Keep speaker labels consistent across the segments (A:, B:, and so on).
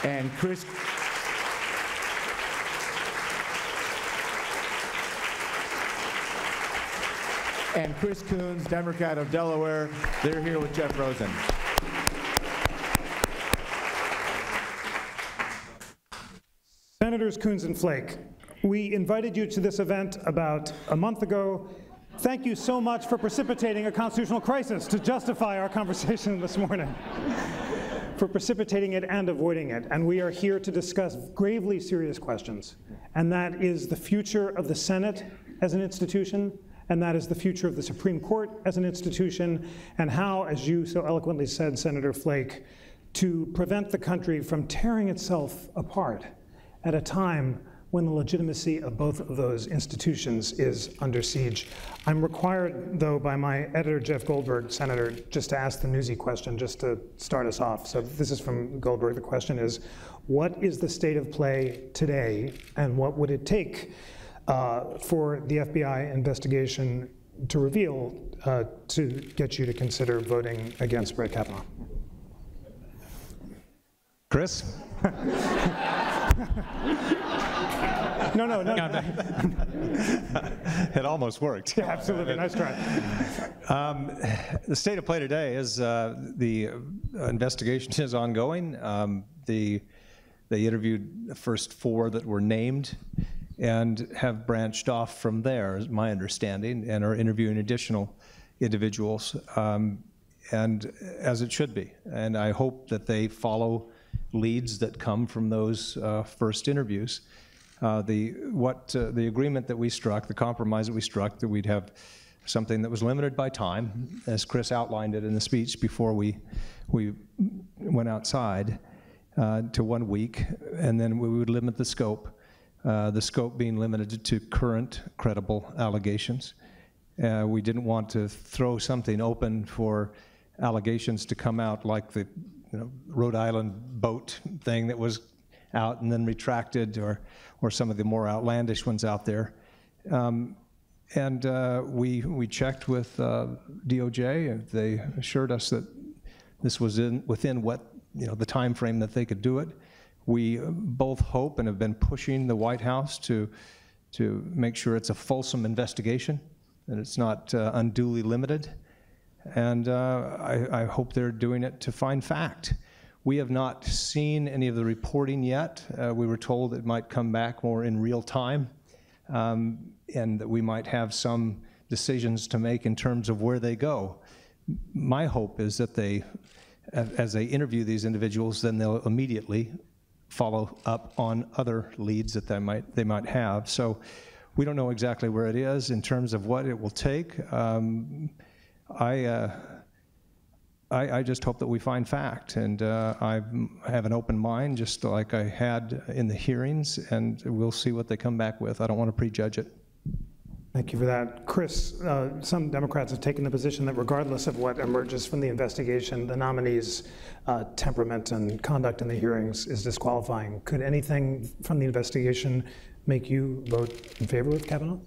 A: And Chris Coons, Democrat of Delaware. They're here with Jeff Rosen.
B: Senators Coons and Flake, we invited you to this event about a month ago. Thank you so much for precipitating a constitutional crisis to justify our conversation this morning, for precipitating it and avoiding it. And we are here to discuss gravely serious questions, and that is the future of the Senate as an institution, and that is the future of the Supreme Court as an institution, and how, as you so eloquently said, Senator Flake, to prevent the country from tearing itself apart at a time when the legitimacy of both of those institutions is under siege. I'm required, though, by my editor, Jeff Goldberg, Senator, just to ask the newsy question, just to start us off. So this is from Goldberg. The question is, what is the state of play today, and what would it take for the FBI investigation to reveal to get you to consider voting against Brett Kavanaugh?
C: Chris?
B: No.
C: It almost worked.
B: Yeah, absolutely, nice try.
C: The state of play today is the investigation is ongoing. They interviewed the first 4 that were named and have branched off from there, is my understanding, and are interviewing additional individuals, and as it should be. And I hope that they follow leads that come from those first interviews. The agreement that we struck, the compromise that we struck, that we'd have something that was limited by time, as Chris outlined it in the speech before we went outside, to 1 week, and then we would limit the scope being limited to current credible allegations. We didn't want to throw something open for allegations to come out like the Rhode Island boat thing that was out and then retracted, or some of the more outlandish ones out there. We checked with DOJ, and they assured us that this was within what the time frame that they could do it. We both hope and have been pushing the White House to make sure it's a fulsome investigation, and it's not unduly limited. And I hope they're doing it to find fact. We have not seen any of the reporting yet. We were told it might come back more in real time, and that we might have some decisions to make in terms of where they go. My hope is that as they interview these individuals, then they'll immediately follow up on other leads that they might have. So we don't know exactly where it is in terms of what it will take. I just hope that we find fact, and I have an open mind, just like I had in the hearings, and we'll see what they come back with. I don't want to prejudge it.
B: Thank you for that. Chris, some Democrats have taken the position that regardless of what emerges from the investigation, the nominee's temperament and conduct in the hearings is disqualifying. Could anything from the investigation make you vote in favor of Kavanaugh?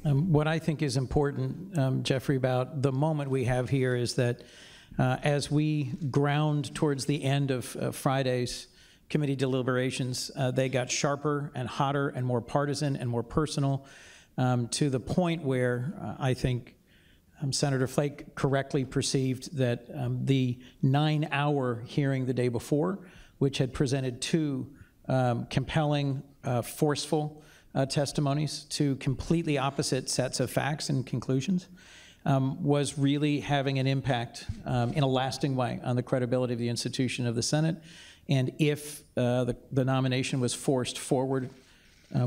D: What I think is important, Jeffrey, about the moment we have here is that as we ground towards the end of Friday's committee deliberations, they got sharper and hotter and more partisan and more personal, to the point where I think Senator Flake correctly perceived that the 9-hour hearing the day before, which had presented 2 compelling, forceful testimonies to completely opposite sets of facts and conclusions, was really having an impact in a lasting way on the credibility of the institution of the Senate. And if the nomination was forced forward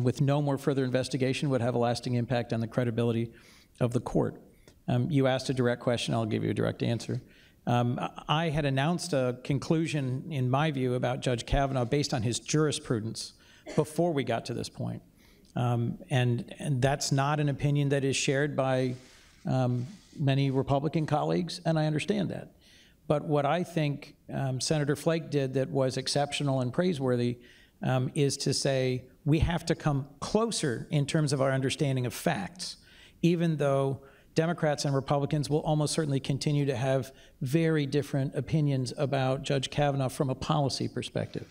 D: with no more further investigation, would have a lasting impact on the credibility of the court. You asked a direct question, I'll give you a direct answer. I had announced a conclusion, in my view, about Judge Kavanaugh based on his jurisprudence before we got to this point. And that's not an opinion that is shared by many Republican colleagues, and I understand that. But what I think Senator Flake did that was exceptional and praiseworthy is to say we have to come closer in terms of our understanding of facts, even though Democrats and Republicans will almost certainly continue to have very different opinions about Judge Kavanaugh from a policy perspective.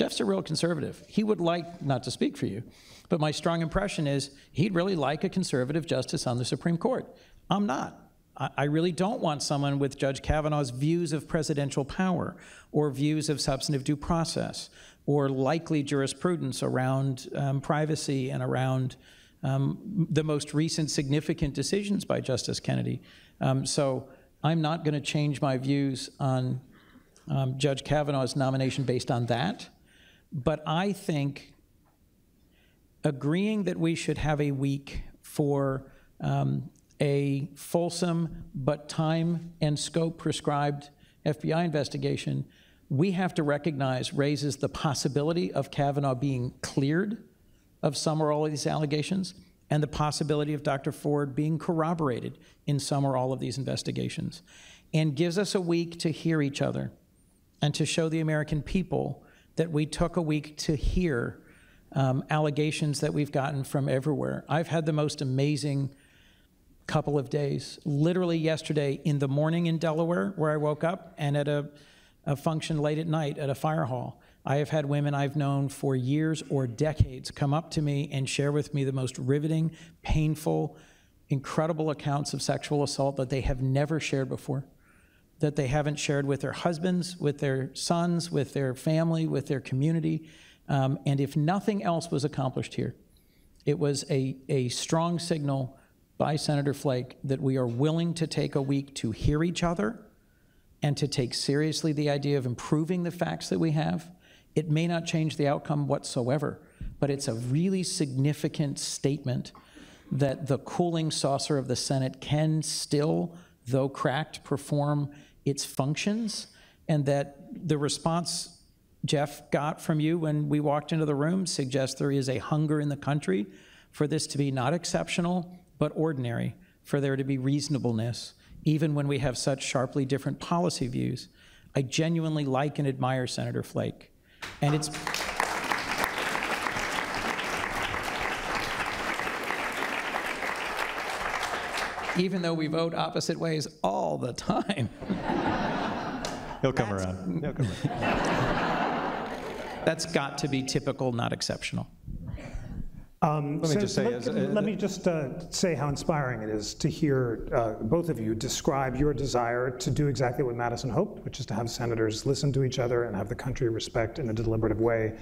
D: Jeff's a real conservative. He would like, not to speak for you, but my strong impression is he'd really like a conservative justice on the Supreme Court. I'm not. I really don't want someone with Judge Kavanaugh's views of presidential power or views of substantive due process or likely jurisprudence around privacy and around the most recent significant decisions by Justice Kennedy. So I'm not going to change my views on Judge Kavanaugh's nomination based on that. But I think agreeing that we should have a week for a fulsome but time and scope prescribed FBI investigation, we have to recognize raises the possibility of Kavanaugh being cleared of some or all of these allegations and the possibility of Dr. Ford being corroborated in some or all of these investigations, and gives us a week to hear each other and to show the American people that we took a week to hear allegations that we've gotten from everywhere. I've had the most amazing couple of days. Literally yesterday in the morning in Delaware, where I woke up, and at a function late at night at a fire hall, I have had women I've known for years or decades come up to me and share with me the most riveting, painful, incredible accounts of sexual assault that they have never shared before, that they haven't shared with their husbands, with their sons, with their family, with their community. And if nothing else was accomplished here, it was a strong signal by Senator Flake that we are willing to take a week to hear each other and to take seriously the idea of improving the facts that we have. It may not change the outcome whatsoever, but it's a really significant statement that the cooling saucer of the Senate can still, though cracked, perform its functions, and that the response Jeff got from you when we walked into the room suggests there is a hunger in the country for this to be not exceptional, but ordinary, for there to be reasonableness, even when we have such sharply different policy views. I genuinely like and admire Senator Flake. And it's even though we vote opposite ways all the time.
C: He'll come around. He'll come around.
D: That's got to be typical, not exceptional.
B: Let me just say how inspiring it is to hear both of you describe your desire to do exactly what Madison hoped, which is to have senators listen to each other and have the country respect in a deliberative way.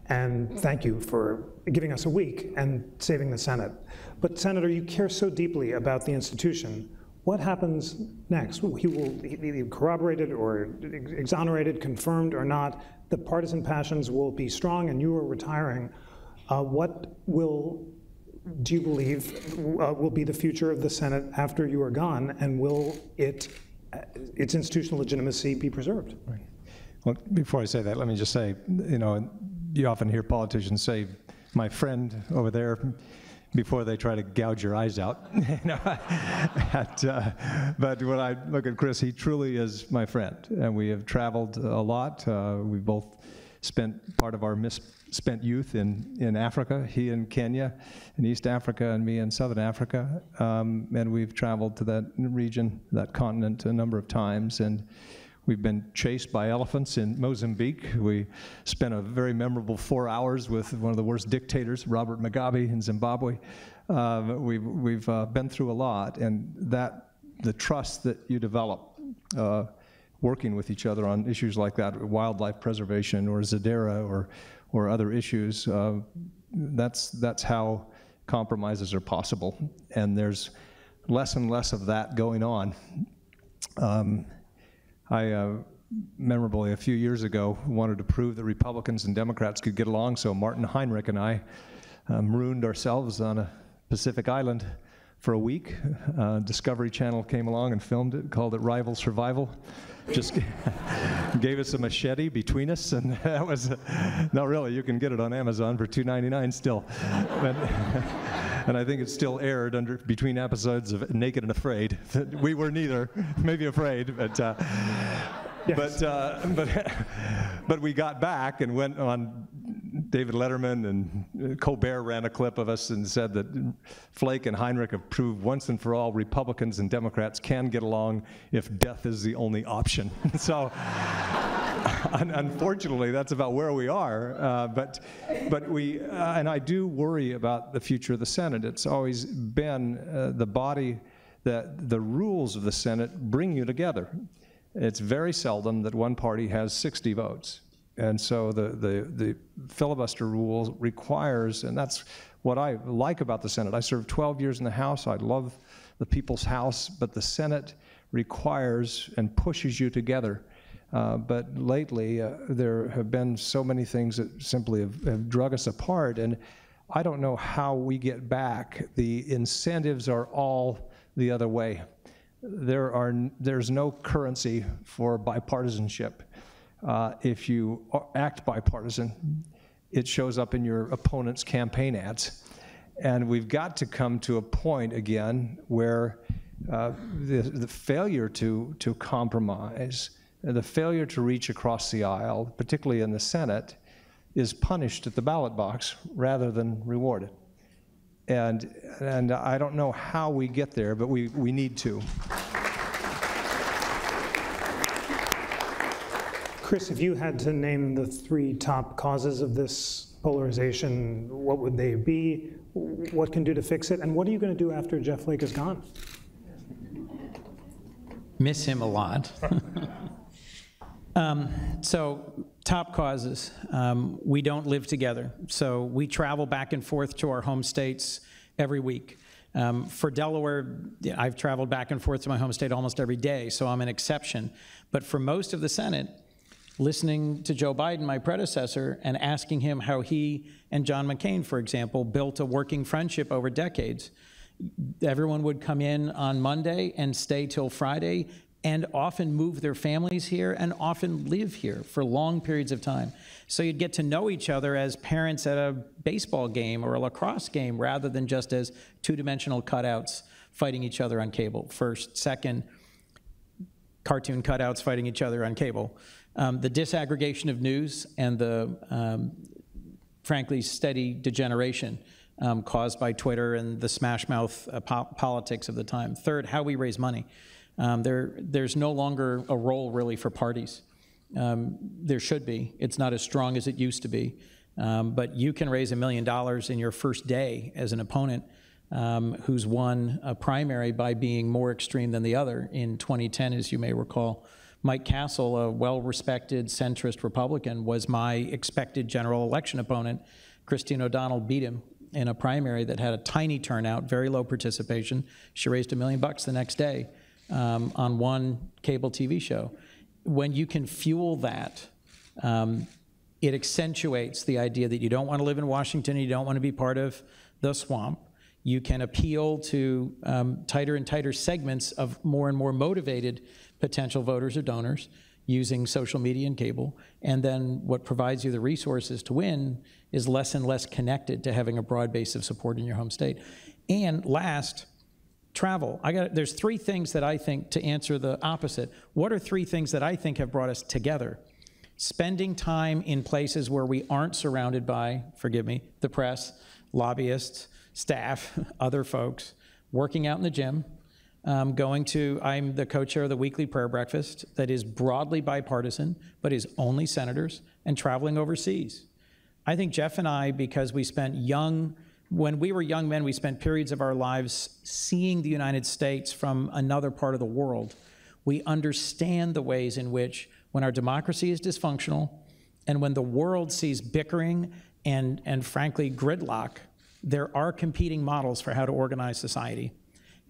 B: And thank you for giving us a week and saving the Senate. But Senator, you care so deeply about the institution. What happens next? He will be corroborated or exonerated, confirmed or not. The partisan passions will be strong and you are retiring. What do you believe will be the future of the Senate after you are gone, and will its institutional legitimacy be preserved?
C: Right. Well, before I say that, let me just say, you often hear politicians say, "My friend over there," before they try to gouge your eyes out. But when I look at Chris, he truly is my friend, and we have traveled a lot. We both spent part of our misspent youth in Africa, he in Kenya, in East Africa, and me in Southern Africa. And we've traveled to that region, that continent, a number of times. And we've been chased by elephants in Mozambique. We spent a very memorable 4 hours with one of the worst dictators, Robert Mugabe, in Zimbabwe. We've been through a lot, and the trust that you develop working with each other on issues like that, wildlife preservation or Zadara or other issues, that's how compromises are possible. And there's less and less of that going on. I memorably, a few years ago, wanted to prove that Republicans and Democrats could get along, so Martin Heinrich and I marooned ourselves on a Pacific island for a week. Discovery Channel came along and filmed it, called it Rival Survival. Just gave us a machete between us, and that was, no really, you can get it on Amazon for $2.99 still. And I think it's still aired between episodes of Naked and Afraid. We were neither, maybe afraid, but yes. But we got back and went on. David Letterman and Colbert ran a clip of us and said that Flake and Heinrich have proved once and for all Republicans and Democrats can get along if death is the only option. So Unfortunately, that's about where we are. But we, and I do worry about the future of the Senate. It's always been the body that the rules of the Senate bring you together. It's very seldom that one party has 60 votes. And so the filibuster rule requires, and that's what I like about the Senate. I served 12 years in the House. I love the people's house, but the Senate requires and pushes you together. But lately, there have been so many things that simply have drug us apart, and I don't know how we get back. The incentives are all the other way. There's no currency for bipartisanship. If you act bipartisan, it shows up in your opponent's campaign ads. And we've got to come to a point again where the failure to compromise, the failure to reach across the aisle, particularly in the Senate, is punished at the ballot box rather than rewarded. And I don't know how we get there, but we need to.
B: Chris, if you had to name the 3 top causes of this polarization, what would they be? What can do to fix it? And what are you going to do after Jeff Flake is gone?
D: Miss him a lot. So top causes, we don't live together. So we travel back and forth to our home states every week. For Delaware, I've traveled back and forth to my home state almost every day, so I'm an exception. But for most of the Senate, listening to Joe Biden, my predecessor, and asking him how he and John McCain, for example, built a working friendship over decades. Everyone would come in on Monday and stay till Friday, and often move their families here and often live here for long periods of time. So you'd get to know each other as parents at a baseball game or a lacrosse game rather than just as two-dimensional cutouts fighting each other on cable. First, second, cartoon cutouts fighting each other on cable. The disaggregation of news and the, frankly, steady degeneration caused by Twitter and the smash mouth politics of the time. Third, how we raise money. There's no longer a role really for parties. There should be. It's not as strong as it used to be. But you can raise $1 million in your first day as an opponent who's won a primary by being more extreme than the other. In 2010, as you may recall, Mike Castle, a well-respected centrist Republican, was my expected general election opponent. Christine O'Donnell beat him in a primary that had a tiny turnout, very low participation. She raised $1 million the next day on one cable TV show. When you can fuel that, it accentuates the idea that you don't want to live in Washington, you don't want to be part of the swamp. You can appeal to tighter and tighter segments of more and more motivated potential voters or donors using social media and cable. And then what provides you the resources to win is less and less connected to having a broad base of support in your home state. And last, travel. There's 3 things that I think, to answer the opposite, what are 3 things that I think have brought us together? Spending time in places where we aren't surrounded by, forgive me, the press, lobbyists, staff, other folks, working out in the gym, I'm the co-chair of the weekly prayer breakfast that is broadly bipartisan, but is only senators, and traveling overseas. I think Jeff and I, because we spent when we were young men, we spent periods of our lives seeing the United States from another part of the world. We understand the ways in which, when our democracy is dysfunctional, and when the world sees bickering and frankly, gridlock, there are competing models for how to organize society.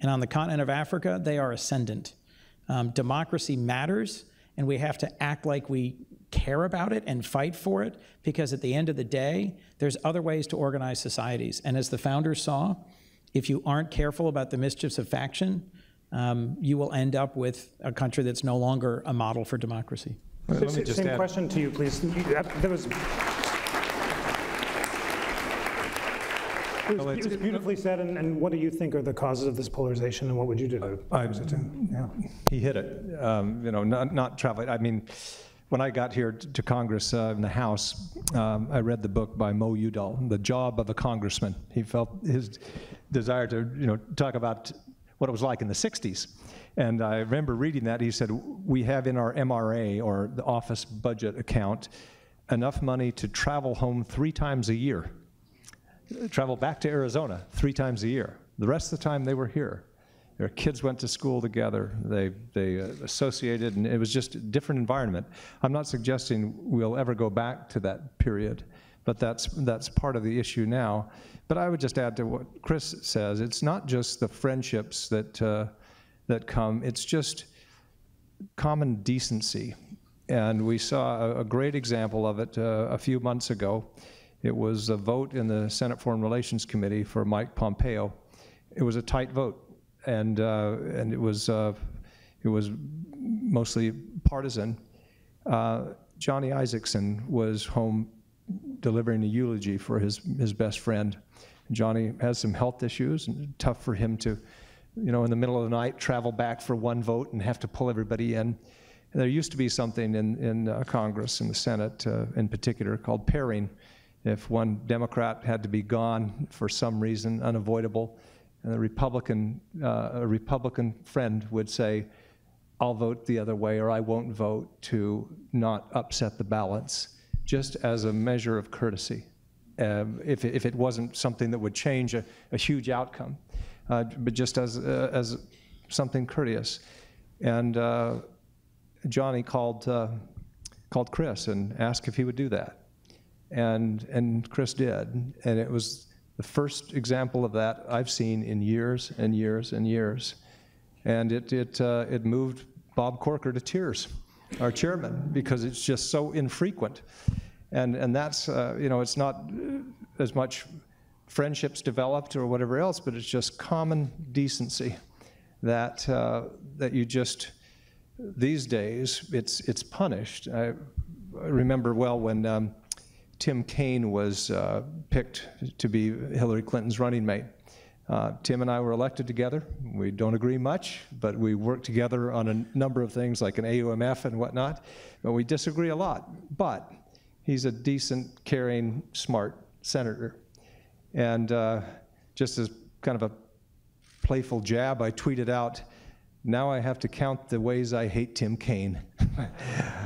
D: And on the continent of Africa, they are ascendant. Democracy matters, and we have to act like we care about it and fight for it, because at the end of the day, there's other ways to organize societies. And as the founders saw, if you aren't careful about the mischiefs of faction, you will end up with a country that's no longer a model for democracy.
B: Same question to you, please. It was beautifully said, and what do you think are the causes of this polarization, and what would you do to fix it? Yeah.
C: He hit it. Not traveling. I mean, when I got here to Congress in the House, I read the book by Mo Udall, The Job of a Congressman. He felt his desire to talk about what it was like in the 60s. And I remember reading that. He said, we have in our MRA, or the office budget account, enough money to travel home 3 times a year. Travel back to Arizona 3 times a year. The rest of the time they were here. Their kids went to school together. They associated, and it was just a different environment. I'm not suggesting we'll ever go back to that period, but that's part of the issue now. But I would just add to what Chris says, it's not just the friendships that come, it's just common decency. And we saw a great example of it a few months ago. It was a vote in the Senate Foreign Relations Committee for Mike Pompeo. It was a tight vote. And it was mostly partisan. Johnny Isaacson was home delivering a eulogy for his best friend. Johnny has some health issues, and tough for him to, in the middle of the night, travel back for one vote and have to pull everybody in. And there used to be something in Congress, in the Senate in particular, called pairing. If one Democrat had to be gone for some reason, unavoidable, and a Republican friend would say, I'll vote the other way, or I won't vote, to not upset the balance, just as a measure of courtesy, if it wasn't something that would change a huge outcome, but just as something courteous. And Johnny called Chris and asked if he would do that, and Chris did, and it was the first example of that I've seen in years and years and years. And it moved Bob Corker to tears, our chairman, because it's just so infrequent. And that's, it's not as much friendships developed or whatever else, but it's just common decency that you just, these days, it's punished. I remember well when Tim Kaine was picked to be Hillary Clinton's running mate. Tim and I were elected together. We don't agree much, but we work together on a number of things like an AUMF and whatnot, but we disagree a lot. But he's a decent, caring, smart senator. And just as kind of a playful jab, I tweeted out, now I have to count the ways I hate Tim Kaine.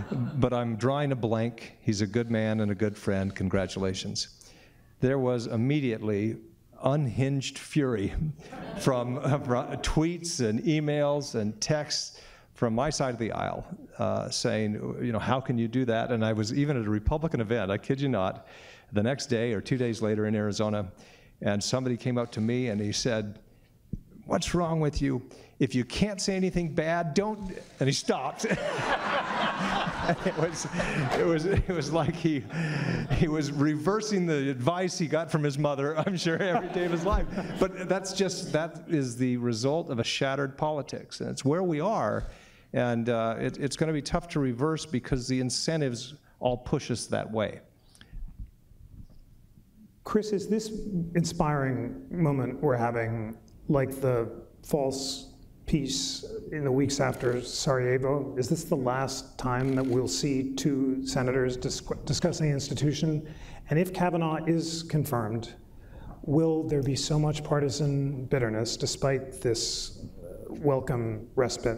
C: But I'm drawing a blank. He's a good man and a good friend. Congratulations. There was immediately unhinged fury from tweets and emails and texts from my side of the aisle saying, how can you do that? And I was even at a Republican event, I kid you not, the next day or 2 days later in Arizona, and somebody came up to me and he said, what's wrong with you? If you can't say anything bad, don't, and he stopped. It was like he was reversing the advice he got from his mother, I'm sure, every day of his life. But that is the result of a shattered politics, and it's where we are, and it's going to be tough to reverse because the incentives all push us that way.
B: Chris, is this inspiring moment we're having like the false peace in the weeks after Sarajevo? Is this the last time that we'll see 2 senators discussing the institution? And if Kavanaugh is confirmed, will there be so much partisan bitterness, despite this welcome respite,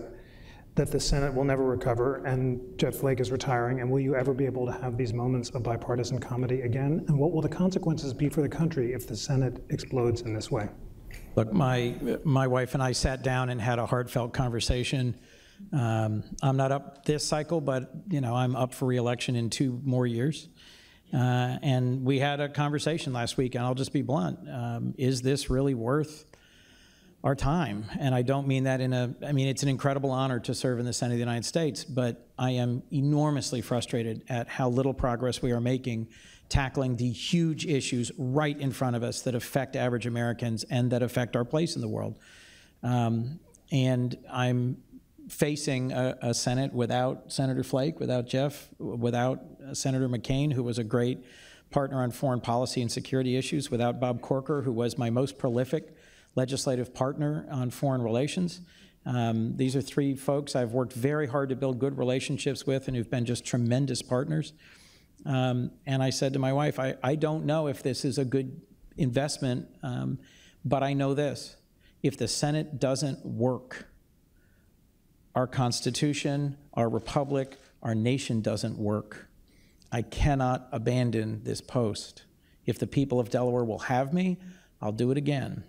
B: that the Senate will never recover and Jeff Flake is retiring? And will you ever be able to have these moments of bipartisan comedy again? And what will the consequences be for the country if the Senate explodes in this way?
D: Look, my wife and I sat down and had a heartfelt conversation. I'm not up this cycle, but I'm up for re-election in 2 more years. And we had a conversation last week, and I'll just be blunt. Is this really worth our time? And I don't mean that it's an incredible honor to serve in the Senate of the United States, but I am enormously frustrated at how little progress we are making tackling the huge issues right in front of us that affect average Americans and that affect our place in the world. And I'm facing a Senate without Senator Flake, without Jeff, without Senator McCain, who was a great partner on foreign policy and security issues, without Bob Corker, who was my most prolific legislative partner on foreign relations. These are 3 folks I've worked very hard to build good relationships with and who've been just tremendous partners. And I said to my wife, I don't know if this is a good investment, but I know this. If the Senate doesn't work, our Constitution, our republic, our nation doesn't work. I cannot abandon this post. If the people of Delaware will have me, I'll do it again.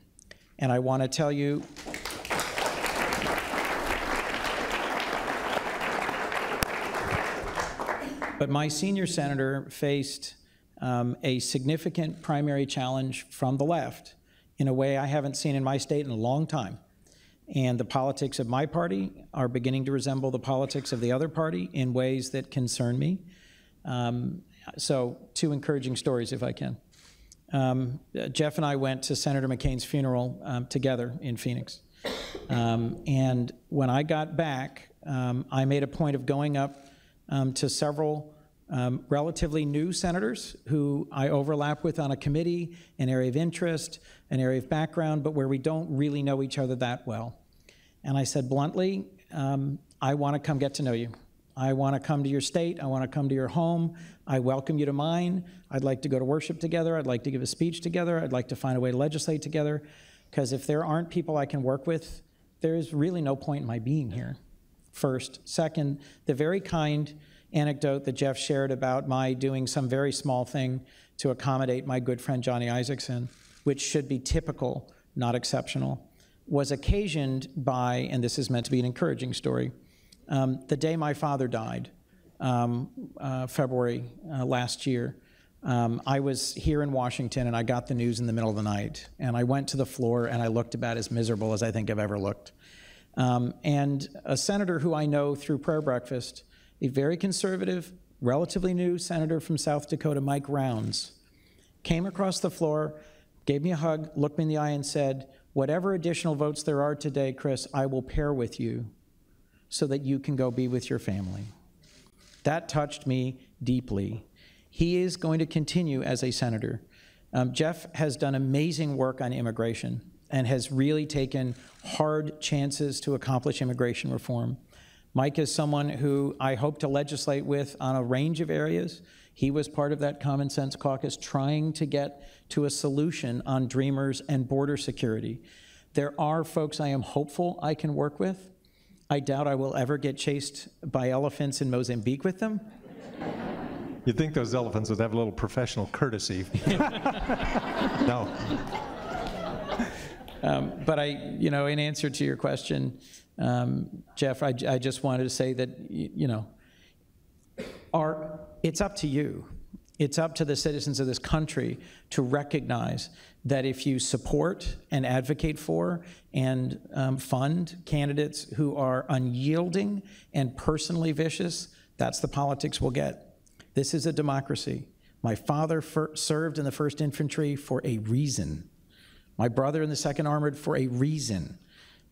D: And I want to tell you, but my senior senator faced a significant primary challenge from the left in a way I haven't seen in my state in a long time. And the politics of my party are beginning to resemble the politics of the other party in ways that concern me. So 2 encouraging stories, if I can. Jeff and I went to Senator McCain's funeral together in Phoenix. And when I got back, I made a point of going up to several relatively new senators who I overlap with on a committee, an area of interest, an area of background, but where we don't really know each other that well. And I said bluntly, I want to come get to know you. I want to come to your state. I want to come to your home. I welcome you to mine. I'd like to go to worship together. I'd like to give a speech together. I'd like to find a way to legislate together. Because if there aren't people I can work with, there is really no point in my being here, first. Second, the very kind anecdote that Jeff shared about my doing some very small thing to accommodate my good friend Johnny Isaacson, which should be typical, not exceptional, was occasioned by, and this is meant to be an encouraging story, the day my father died, February last year. I was here in Washington and I got the news in the middle of the night, and I went to the floor and I looked about as miserable as I think I've ever looked. And a senator who I know through prayer breakfast, a very conservative, relatively new senator from South Dakota, Mike Rounds, came across the floor, gave me a hug, looked me in the eye and said, "Whatever additional votes there are today, Chris, I will pair with you so that you can go be with your family." That touched me deeply. He is going to continue as a senator. Jeff has done amazing work on immigration and has really taken hard chances to accomplish immigration reform. Mike is someone who I hope to legislate with on a range of areas. He was part of that Common Sense Caucus trying to get to a solution on Dreamers and border security. There are folks I am hopeful I can work with. I doubt I will ever get chased by elephants in Mozambique with them.
C: You'd think those elephants would have a little professional courtesy. No.
D: But in answer to your question, Jeff, I just wanted to say that, it's up to you. It's up to the citizens of this country to recognize that if you support and advocate for and fund candidates who are unyielding and personally vicious, that's the politics we'll get. This is a democracy. My father served in the 1st Infantry for a reason. My brother in the 2nd Armored for a reason.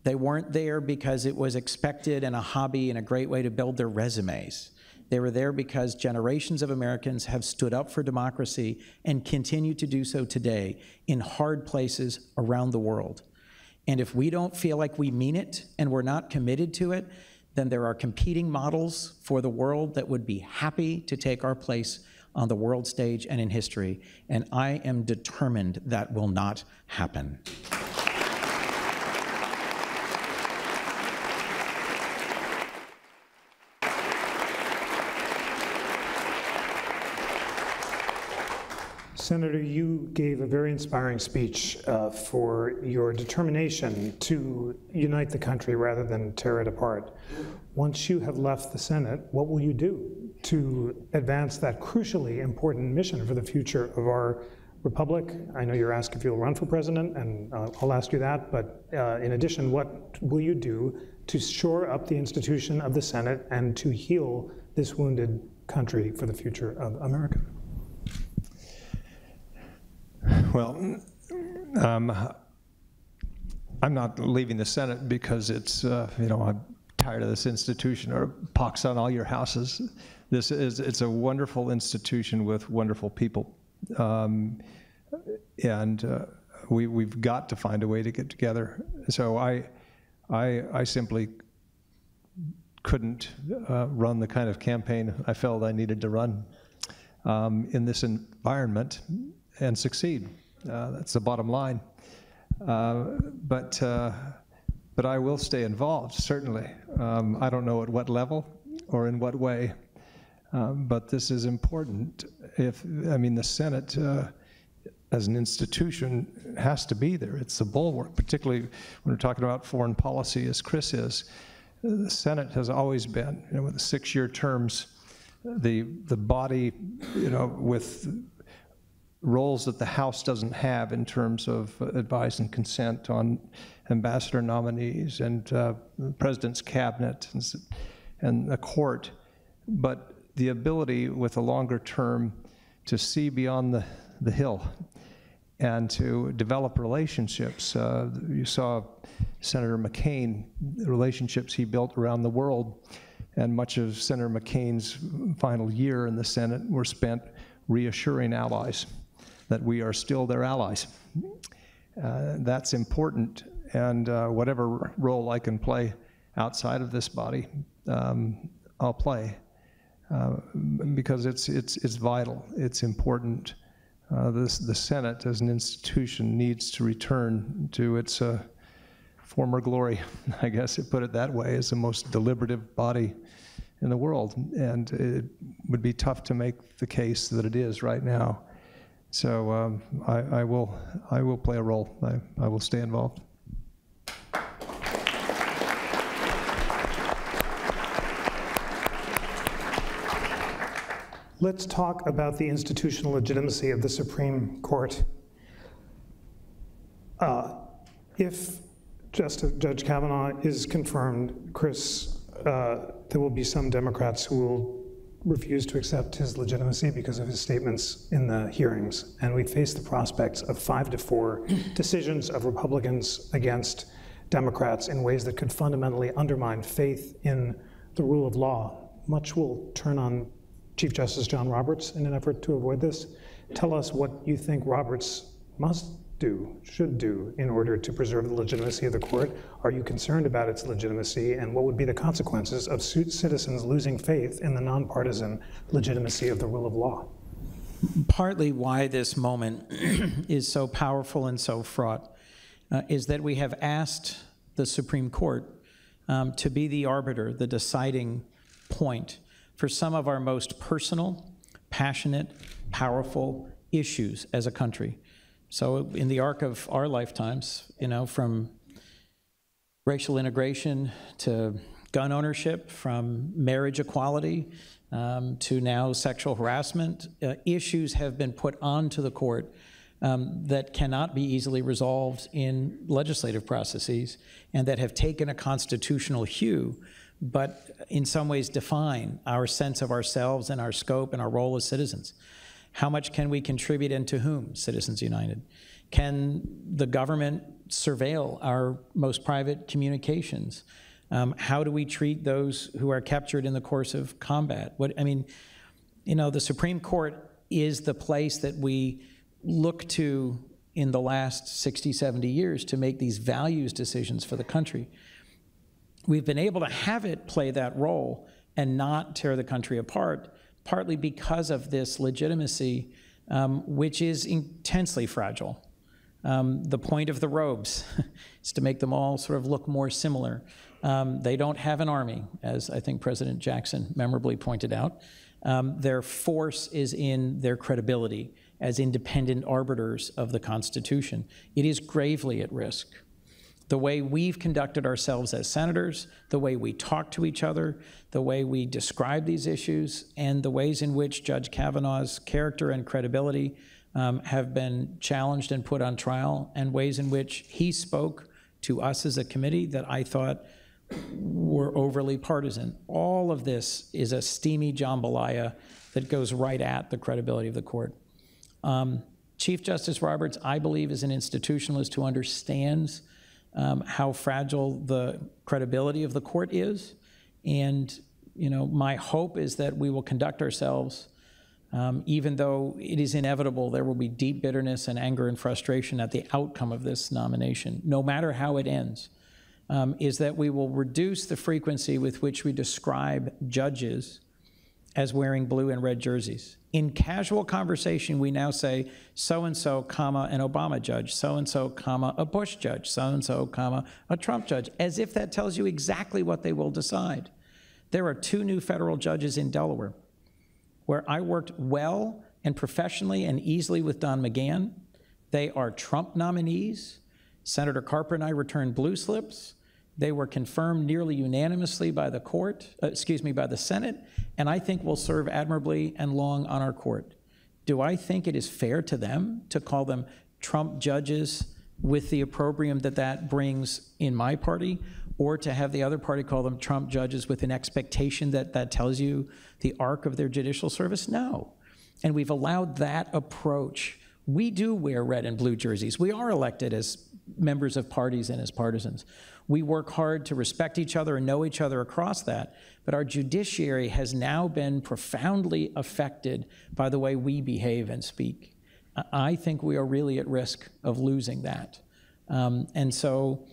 D: They weren't there because it was expected and a hobby and a great way to build their resumes. They were there because generations of Americans have stood up for democracy and continue to do so today in hard places around the world. And if we don't feel like we mean it and we're not committed to it, then there are competing models for the world that would be happy to take our place on the world stage and in history. And I am determined that will not happen.
B: Senator, you gave a very inspiring speech for your determination to unite the country rather than tear it apart. Once you have left the Senate, what will you do to advance that crucially important mission for the future of our republic? I know you're asked if you'll run for president, and I'll ask you that, but in addition, what will you do to shore up the institution of the Senate and to heal this wounded country for the future of America?
C: Well, I'm not leaving the Senate because it's, I'm tired of this institution or pox on all your houses. It's a wonderful institution with wonderful people. We've got to find a way to get together. So I simply couldn't run the kind of campaign I felt I needed to run in this environment and succeed. That's the bottom line. But I will stay involved, certainly. I don't know at what level or in what way, but this is important. The Senate, as an institution, has to be there. It's the bulwark, particularly when we're talking about foreign policy, as Chris is. The Senate has always been, with the 6-year terms, the body, with roles that the House doesn't have in terms of advice and consent on ambassador nominees and the President's cabinet and the court, but the ability with a longer term to see beyond the hill and to develop relationships. You saw Senator McCain, the relationships he built around the world, and much of Senator McCain's final year in the Senate were spent reassuring allies that we are still their allies. That's important, and whatever role I can play outside of this body, I'll play, because it's vital, it's important. The Senate as an institution needs to return to its former glory, I guess it put it that way, as the most deliberative body in the world. And it would be tough to make the case that it is right now. So I will play a role. I will stay involved.
B: Let's talk about the institutional legitimacy of the Supreme Court. If Judge Kavanaugh is confirmed, Chris, there will be some Democrats who will refuse to accept his legitimacy because of his statements in the hearings. And we face the prospects of 5-4 decisions of Republicans against Democrats in ways that could fundamentally undermine faith in the rule of law. Much will turn on Chief Justice John Roberts in an effort to avoid this. Tell us what you think Roberts must do, should do, in order to preserve the legitimacy of the court. Are you concerned about its legitimacy, and what would be the consequences of citizens losing faith in the nonpartisan legitimacy of the rule of law?
D: Partly why this moment is so powerful and so fraught is that we have asked the Supreme Court to be the arbiter, the deciding point for some of our most personal, passionate, powerful issues as a country. So in the arc of our lifetimes, from racial integration to gun ownership, from marriage equality to now sexual harassment, issues have been put onto the court that cannot be easily resolved in legislative processes and that have taken a constitutional hue, but in some ways define our sense of ourselves and our scope and our role as citizens. How much can we contribute, and to whom, Citizens United? Can the government surveil our most private communications? How do we treat those who are captured in the course of combat? The Supreme Court is the place that we look to in the last 60, 70 years to make these values decisions for the country. We've been able to have it play that role and not tear the country apart, partly because of this legitimacy, which is intensely fragile. The point of the robes is to make them all sort of look more similar. They don't have an army, as I think President Jackson memorably pointed out. Their force is in their credibility as independent arbiters of the Constitution. It is gravely at risk. The way we've conducted ourselves as senators, the way we talk to each other, the way we describe these issues, and the ways in which Judge Kavanaugh's character and credibility have been challenged and put on trial, and ways in which he spoke to us as a committee that I thought were overly partisan. All of this is a steamy jambalaya that goes right at the credibility of the court. Chief Justice Roberts, I believe, is an institutionalist who understands how fragile the credibility of the court is. And, my hope is that we will conduct ourselves, even though it is inevitable there will be deep bitterness and anger and frustration at the outcome of this nomination, no matter how it ends, is that we will reduce the frequency with which we describe judges as wearing blue and red jerseys. In casual conversation, we now say so-and-so, comma, an Obama judge, so-and-so, comma, a Bush judge, so-and-so, comma, a Trump judge, as if that tells you exactly what they will decide. There are 2 new federal judges in Delaware where I worked well and professionally and easily with Don McGahn. They are Trump nominees. Senator Carper and I returned blue slips. They were confirmed nearly unanimously by the by the Senate, and I think will serve admirably and long on our court. Do I think it is fair to them to call them Trump judges with the opprobrium that that brings in my party, or to have the other party call them Trump judges with an expectation that that tells you the arc of their judicial service? No. And we've allowed that approach. We do wear red and blue jerseys. We are elected as members of parties and as partisans. We work hard to respect each other and know each other across that, but our judiciary has now been profoundly affected by the way we behave and speak. I think we are really at risk of losing that. And so,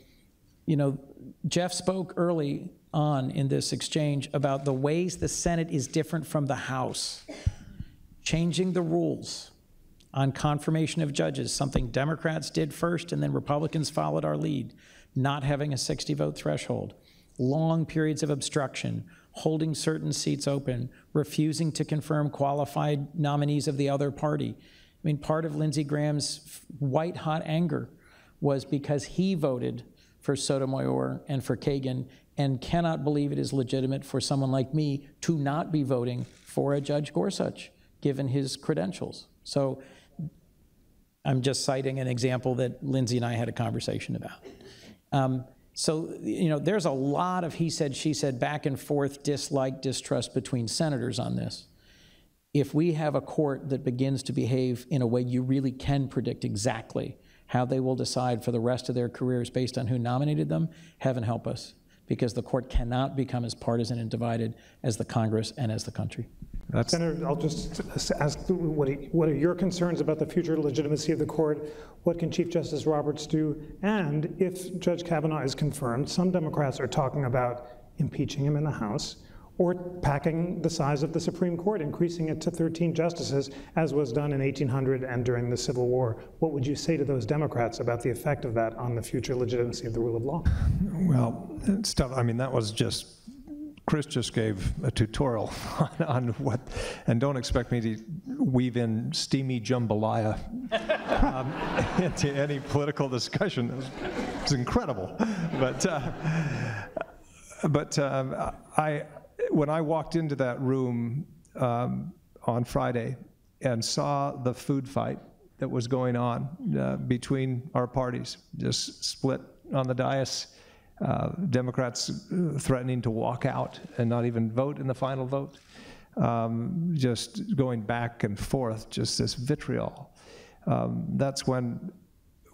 D: you know, Jeff spoke early on in this exchange about the ways the Senate is different from the House. Changing the rules on confirmation of judges, something Democrats did first and then Republicans followed our lead. Not having a 60-vote threshold, long periods of obstruction, holding certain seats open, refusing to confirm qualified nominees of the other party. I mean, part of Lindsey Graham's white-hot anger was because he voted for Sotomayor and for Kagan and cannot believe it is legitimate for someone like me to not be voting for a Judge Gorsuch, given his credentials. So I'm just citing an example that Lindsey and I had a conversation about. So, you know, there's a lot of he said, she said, back and forth, dislike, distrust between senators on this. If we have a court that begins to behave in a way you really can predict exactly how they will decide for the rest of their careers based on who nominated them, heaven help us, because the court cannot become as partisan and divided as the Congress and as the country.
B: Senator, I'll just ask, what are your concerns about the future legitimacy of the court? What can Chief Justice Roberts do? And if Judge Kavanaugh is confirmed, some Democrats are talking about impeaching him in the House or packing the size of the Supreme Court, increasing it to 13 justices, as was done in 1800 and during the Civil War. What would you say to those Democrats about the effect of that on the future legitimacy of the rule of law?
C: Well, it's tough. I mean, that was just, Chris just gave a tutorial on what, and don't expect me to weave in steamy jambalaya into any political discussion. It was incredible. But when I walked into that room on Friday and saw the food fight that was going on between our parties, just split on the dais, Democrats threatening to walk out and not even vote in the final vote, just going back and forth, just this vitriol. That's when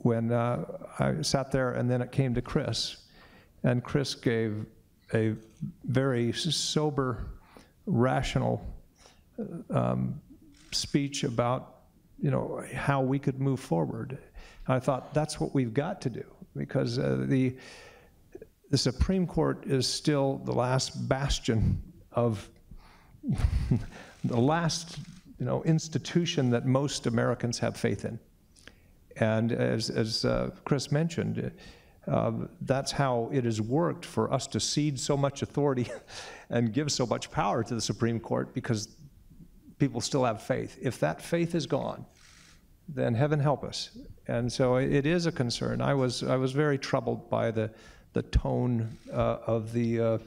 C: I sat there, and then it came to Chris, and Chris gave a very sober, rational speech about, you know, how we could move forward. I thought that's what we've got to do, because the Supreme Court is still the last bastion of the last, you know, institution that most Americans have faith in. And as Chris mentioned, that's how it has worked for us to cede so much authority and give so much power to the Supreme Court, because people still have faith. If that faith is gone, then heaven help us. And so it is a concern. I was very troubled by the tone of the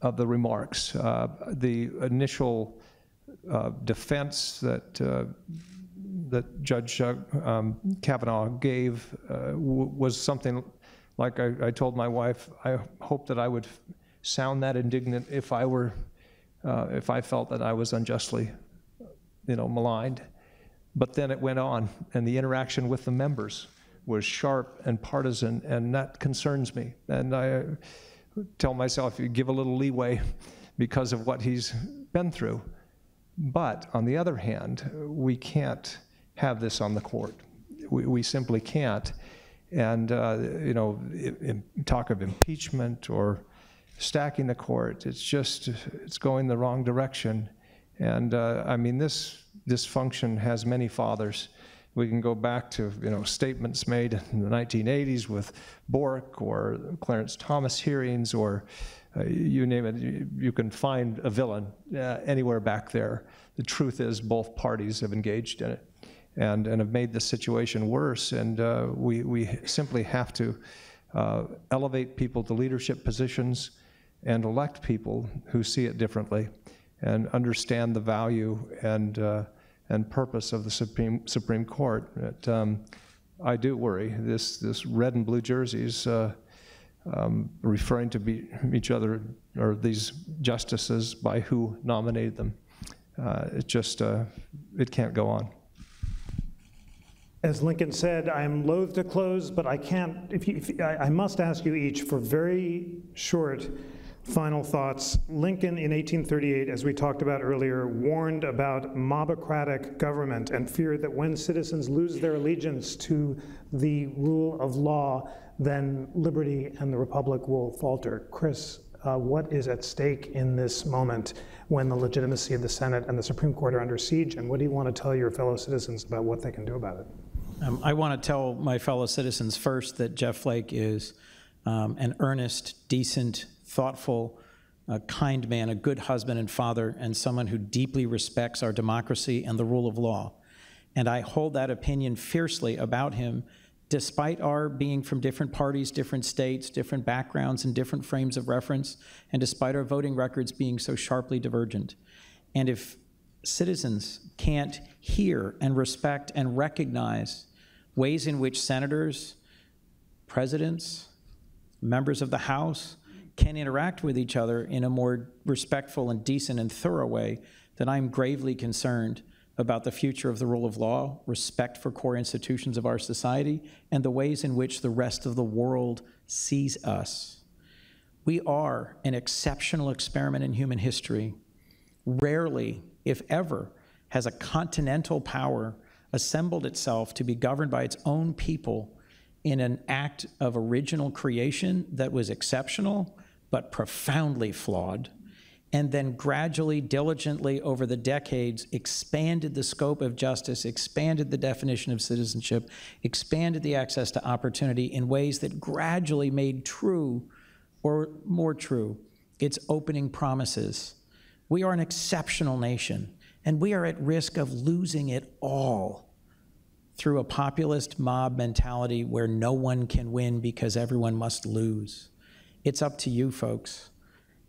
C: remarks. The initial defense that Judge Kavanaugh gave was something like, I told my wife, I hope that I would sound that indignant if I felt that I was unjustly, you know, maligned. But then it went on, and the interaction with the members was sharp and partisan, and that concerns me. And I tell myself, you give a little leeway because of what he's been through. But on the other hand, we can't have this on the court. We simply can't. And you know, talk of impeachment or stacking the court. It's going the wrong direction. And I mean, this dysfunction has many fathers. We can go back to statements made in the 1980s with Bork or Clarence Thomas hearings, or you name it. You can find a villain anywhere back there. The truth is both parties have engaged in it and have made the situation worse. And we simply have to elevate people to leadership positions and elect people who see it differently and understand the value and purpose of the Supreme Court. I do worry. This red and blue jerseys referring to each other, or these justices, by who nominated them. It can't go on.
B: As Lincoln said, I am loath to close, but I can't. I must ask you each for very short final thoughts. Lincoln in 1838, as we talked about earlier, warned about mobocratic government and feared that when citizens lose their allegiance to the rule of law, then liberty and the republic will falter. Chris, what is at stake in this moment when the legitimacy of the Senate and the Supreme Court are under siege, and what do you want to tell your fellow citizens about what they can do about it?
D: I want to tell my fellow citizens first that Jeff Flake is an earnest, decent, thoughtful, kind man, a good husband and father, and someone who deeply respects our democracy and the rule of law. And I hold that opinion fiercely about him, despite our being from different parties, different states, different backgrounds, and different frames of reference, and despite our voting records being so sharply divergent. And if citizens can't hear and respect and recognize ways in which senators, presidents, members of the House can interact with each other in a more respectful and decent and thorough way, then I'm gravely concerned about the future of the rule of law, respect for core institutions of our society, and the ways in which the rest of the world sees us. We are an exceptional experiment in human history. Rarely, if ever, has a continental power assembled itself to be governed by its own people in an act of original creation that was exceptional but profoundly flawed, and then gradually, diligently over the decades expanded the scope of justice, expanded the definition of citizenship, expanded the access to opportunity in ways that gradually made true, or more true, its opening promises. We are an exceptional nation, and we are at risk of losing it all through a populist mob mentality where no one can win because everyone must lose. It's up to you, folks.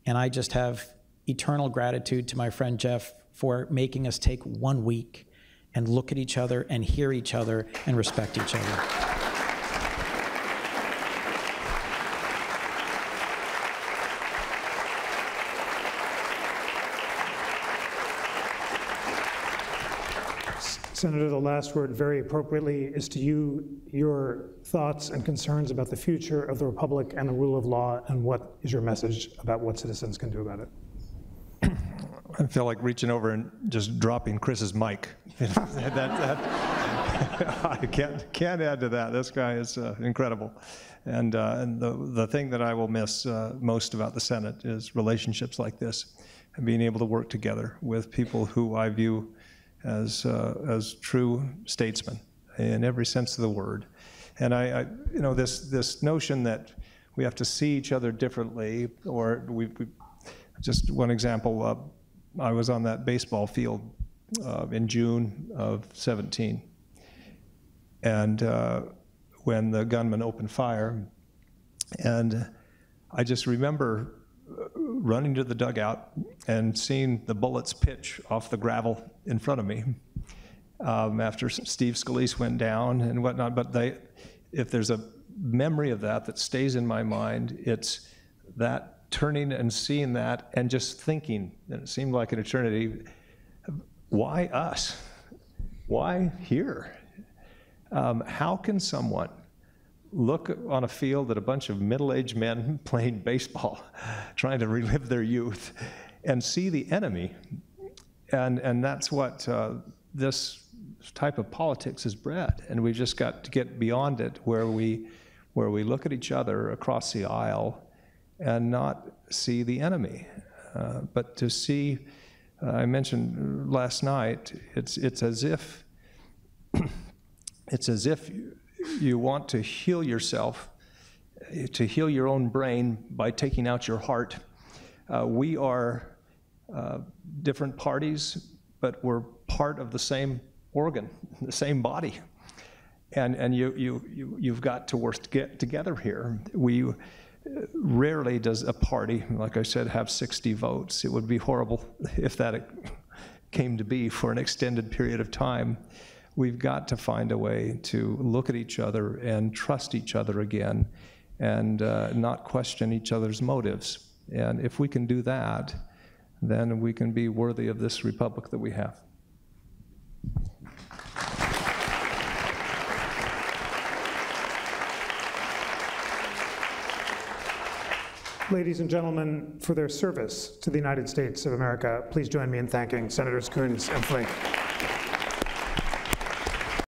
D: And I just have eternal gratitude to my friend Jeff for making us take 1 week and look at each other and hear each other and respect each other.
B: Senator, the last word, very appropriately, is to you, your thoughts and concerns about the future of the Republic and the rule of law, and what is your message about what citizens can do about it?
C: I feel like reaching over and just dropping Chris's mic. I can't add to that. This guy is incredible. And the thing that I will miss most about the Senate is relationships like this, and being able to work together with people who I view as true statesmen in every sense of the word. And this notion that we have to see each other differently, or just one example, I was on that baseball field in June of 17, and when the gunman opened fire, and I just remember running to the dugout and seeing the bullets pitch off the gravel in front of me after Steve Scalise went down and whatnot. But if there's a memory of that stays in my mind, it's that turning and seeing that and just thinking, and it seemed like an eternity, why us? Why here? How can someone look on a field at a bunch of middle-aged men playing baseball, trying to relive their youth, and see the enemy? And that's what this type of politics is bred. And we've just got to get beyond it, where we look at each other across the aisle and not see the enemy, but to see, I mentioned last night, it's as if you want to heal yourself, to heal your own brain by taking out your heart. We are different parties, but we're part of the same organ, the same body. And you've got to work together here. Rarely does a party, like I said, have 60 votes. It would be horrible if that came to be for an extended period of time. We've got to find a way to look at each other and trust each other again, and not question each other's motives. And if we can do that, then we can be worthy of this republic that we have.
B: Ladies and gentlemen, for their service to the United States of America, please join me in thanking Senators Coons and Flake.